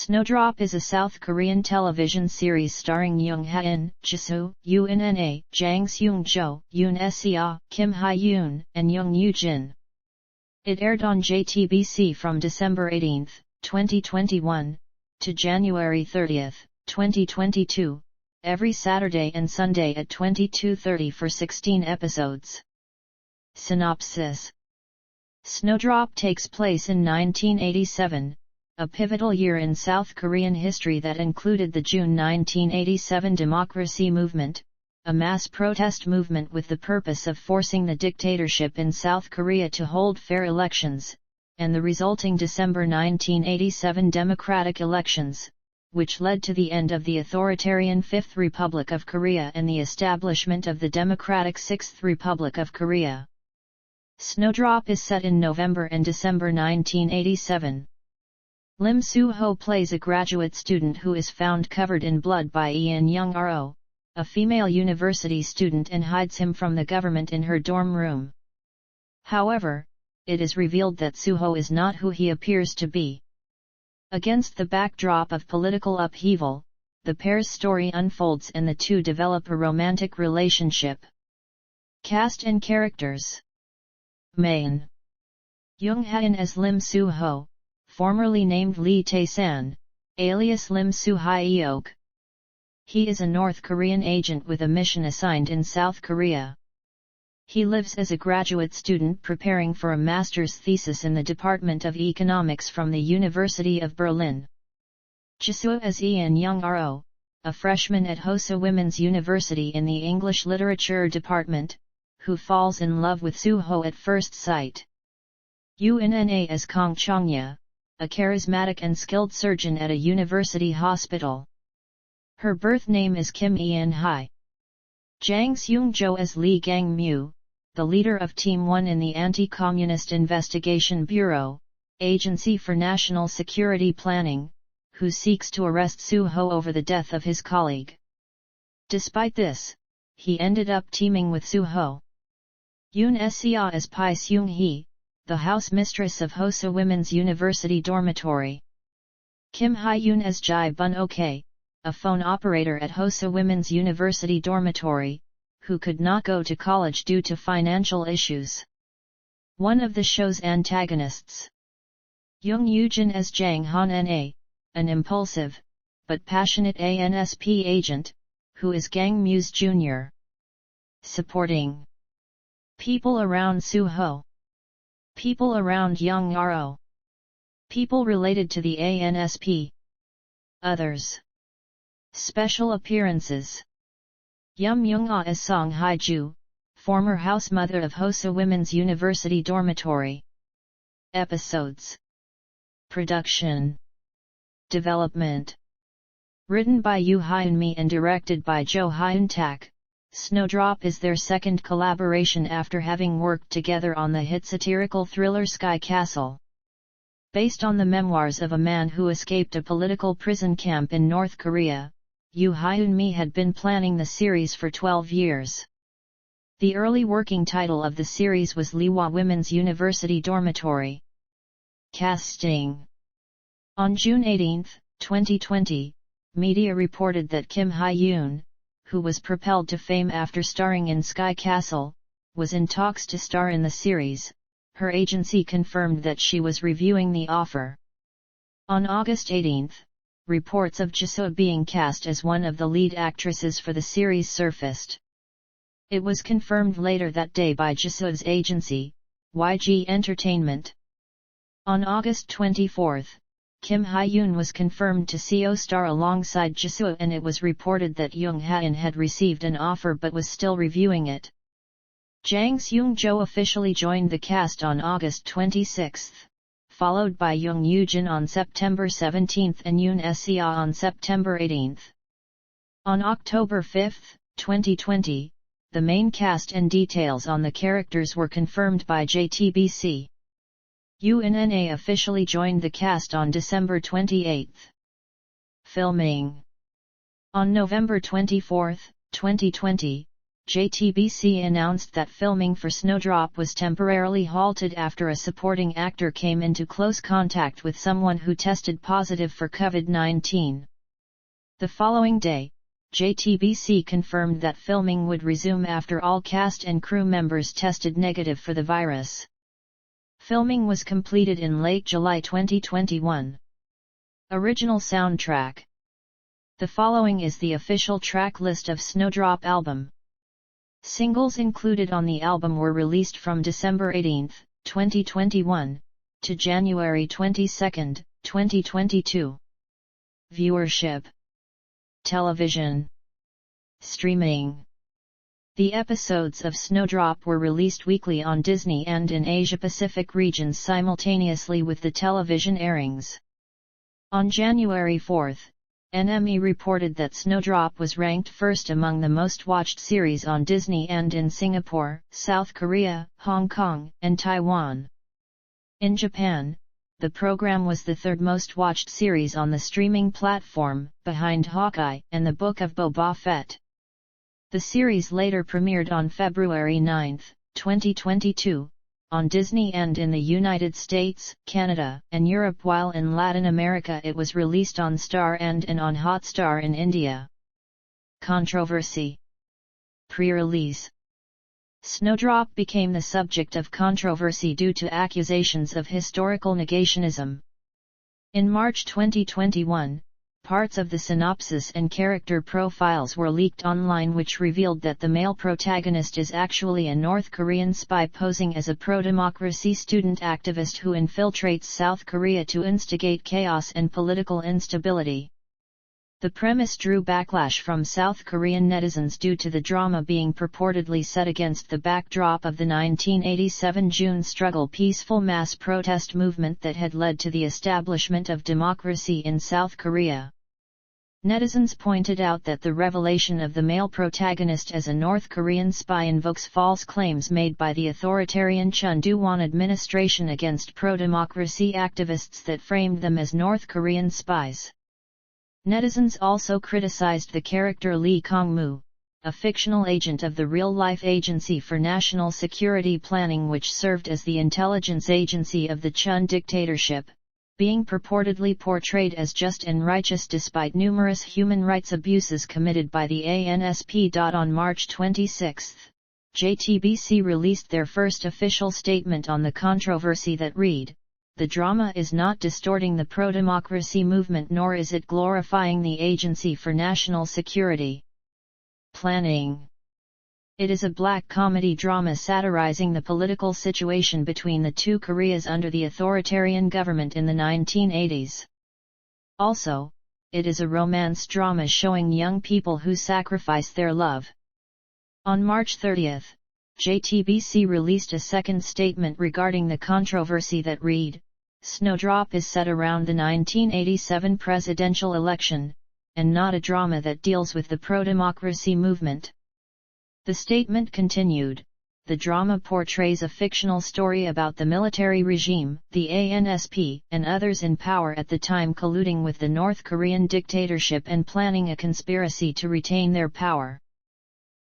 Snowdrop is a South Korean television series starring Jung Hae-in, Jisoo, Yoo-in, Jang Seung-jo, Yoon Se-ah, Kim Hye-yoon, and Jung Yoo-jin. It aired on JTBC from December 18, 2021, to January 30, 2022, every Saturday and Sunday at 22:30 for 16 episodes. Synopsis. Snowdrop takes place in 1987, a pivotal year in South Korean history that included the June 1987 democracy movement, a mass protest movement with the purpose of forcing the dictatorship in South Korea to hold fair elections, and the resulting December 1987 democratic elections, which led to the end of the authoritarian Fifth Republic of Korea and the establishment of the democratic Sixth Republic of Korea. Snowdrop is set in November and December 1987. Lim Soo-ho plays a graduate student who is found covered in blood by Hae-in Young-ro, a female university student, and hides him from the government in her dorm room. However, it is revealed that Soo-ho is not who he appears to be. Against the backdrop of political upheaval, the pair's story unfolds and the two develop a romantic relationship. Cast and characters. Main. Jung Hae-in as Lim Soo-ho, formerly named Lee Tae-san, alias Lim Soo-hyok. He is a North Korean agent with a mission assigned in South Korea. He lives as a graduate student preparing for a master's thesis in the Department of Economics from the University of Berlin. Jisoo as Hae-in Young-ro, a freshman at Hosa Women's University in the English Literature Department, who falls in love with Soo-ho at first sight. Yoo-in as Kang Chong-ya, a charismatic and skilled surgeon at a university hospital. Her birth name is Kim Hae-in. Jang Seung-jo as Lee Gang-mu, the leader of Team 1 in the Anti-Communist Investigation Bureau, Agency for National Security Planning, who seeks to arrest Soo-ho over the death of his colleague. Despite this, he ended up teaming with Soo-ho. Yoon Se-ah as Pai Seung-hee, the house mistress of Hosa Women's University dormitory. Kim Hye-yoon as Jae Bun-ok, a phone operator at Hosa Women's University dormitory, who could not go to college due to financial issues. One of the show's antagonists. Jung Yoo-jin as Jang Han-na, an impulsive, but passionate ANSP agent, who is Gang-mu's junior. Supporting. People around Soo-ho. People around Young-ro. People related to the ANSP. Others. Special appearances. Yum Young-ah as Song Hye-ju, former house mother of Hosa Women's University dormitory. Episodes. Production. Development. Written by Yoo Hyun-mi and directed by Jo Hyun-tak, Snowdrop is their second collaboration after having worked together on the hit satirical thriller Sky Castle. Based on the memoirs of a man who escaped a political prison camp in North Korea, Yoo Hyun-mi had been planning the series for 12 years. The early working title of the series was Liwa Women's University Dormitory. Casting. On June 18, 2020, media reported that Kim Hye-yoon, who was propelled to fame after starring in Sky Castle, was in talks to star in the series. Her agency confirmed that she was reviewing the offer. On August 18, reports of Jisoo being cast as one of the lead actresses for the series surfaced. It was confirmed later that day by Jisoo's agency, YG Entertainment. On August 24, Kim Hye-yoon was confirmed to co-star alongside Jisoo, and it was reported that Jung Hae-in had received an offer but was still reviewing it. Jang Seung-jo officially joined the cast on August 26, followed by Jung Yoo-jin on September 17 and Yoon Se-ah on September 18. On October 5, 2020, the main cast and details on the characters were confirmed by JTBC. Yoo-in officially joined the cast on December 28. Filming. On November 24, 2020, JTBC announced that filming for Snowdrop was temporarily halted after a supporting actor came into close contact with someone who tested positive for COVID-19. The following day, JTBC confirmed that filming would resume after all cast and crew members tested negative for the virus. Filming was completed in late July 2021. Original soundtrack. The following is the official track list of Snowdrop album. Singles included on the album were released from December 18, 2021, to January 22, 2022. Viewership. Television. Streaming. The episodes of Snowdrop were released weekly on Disney and in Asia-Pacific regions simultaneously with the television airings. On January 4, NME reported that Snowdrop was ranked first among the most-watched series on Disney and in Singapore, South Korea, Hong Kong, and Taiwan. In Japan, the program was the third most-watched series on the streaming platform, behind Hawkeye and the Book of Boba Fett. The series later premiered on February 9, 2022, on Disney and in the United States, Canada, and Europe, while in Latin America it was released on Star and on Hotstar in India. Controversy. Pre-release. Snowdrop became the subject of controversy due to accusations of historical negationism. In March 2021, parts of the synopsis and character profiles were leaked online, which revealed that the male protagonist is actually a North Korean spy posing as a pro-democracy student activist who infiltrates South Korea to instigate chaos and political instability. The premise drew backlash from South Korean netizens due to the drama being purportedly set against the backdrop of the 1987 June struggle peaceful mass protest movement that had led to the establishment of democracy in South Korea. Netizens pointed out that the revelation of the male protagonist as a North Korean spy invokes false claims made by the authoritarian Chun Doo-won administration against pro-democracy activists that framed them as North Korean spies. Netizens also criticized the character Lee Kong-moo, a fictional agent of the real-life Agency for National Security Planning, which served as the intelligence agency of the Chun dictatorship, being purportedly portrayed as just and righteous despite numerous human rights abuses committed by the ANSP. On March 26, JTBC released their first official statement on the controversy that read, "The drama is not distorting the pro-democracy movement, nor is it glorifying the Agency for National Security Planning. It is a black comedy drama satirizing the political situation between the two Koreas under the authoritarian government in the 1980s. Also, it is a romance drama showing young people who sacrifice their love." On March 30, JTBC released a second statement regarding the controversy that read, "Snowdrop is set around the 1987 presidential election, and not a drama that deals with the pro-democracy movement." The statement continued, "The drama portrays a fictional story about the military regime, the ANSP, and others in power at the time colluding with the North Korean dictatorship and planning a conspiracy to retain their power."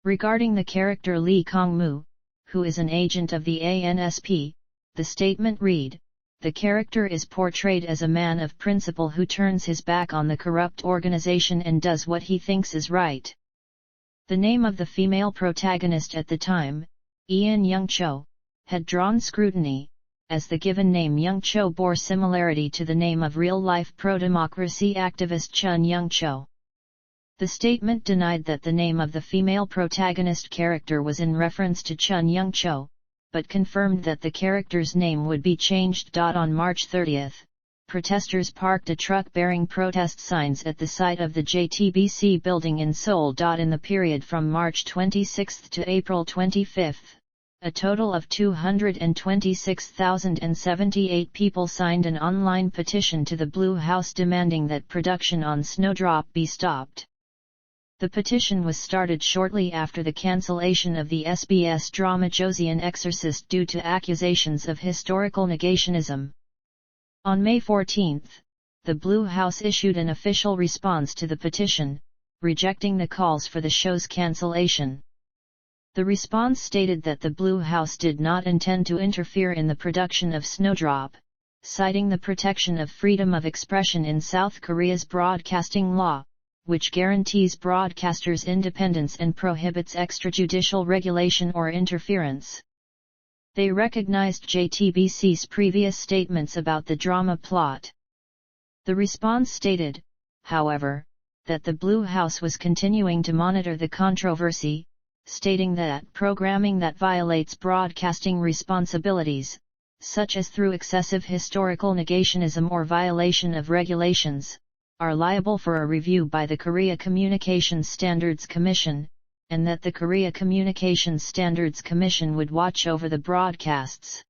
Regarding the character Lee Kong-moo, who is an agent of the ANSP, the statement read, "The character is portrayed as a man of principle who turns his back on the corrupt organization and does what he thinks is right." The name of the female protagonist at the time, Ian Young-cho, had drawn scrutiny, as the given name Young-cho bore similarity to the name of real-life pro-democracy activist Chun Young-cho. The statement denied that the name of the female protagonist character was in reference to Chun Young-cho, but confirmed that the character's name would be changed. On March 30, protesters parked a truck bearing protest signs at the site of the JTBC building in Seoul. In the period from March 26 to April 25, a total of 226,078 people signed an online petition to the Blue House demanding that production on Snowdrop be stopped. The petition was started shortly after the cancellation of the SBS drama Joseon Exorcist due to accusations of historical negationism. On May 14, the Blue House issued an official response to the petition, rejecting the calls for the show's cancellation. The response stated that the Blue House did not intend to interfere in the production of Snowdrop, citing the protection of freedom of expression in South Korea's broadcasting law, which guarantees broadcasters' independence and prohibits extrajudicial regulation or interference. They recognized JTBC's previous statements about the drama plot. The response stated, however, that the Blue House was continuing to monitor the controversy, stating that programming that violates broadcasting responsibilities, such as through excessive historical negationism or violation of regulations, are liable for a review by the Korea Communications Standards Commission, and that the Korea Communications Standards Commission would watch over the broadcasts.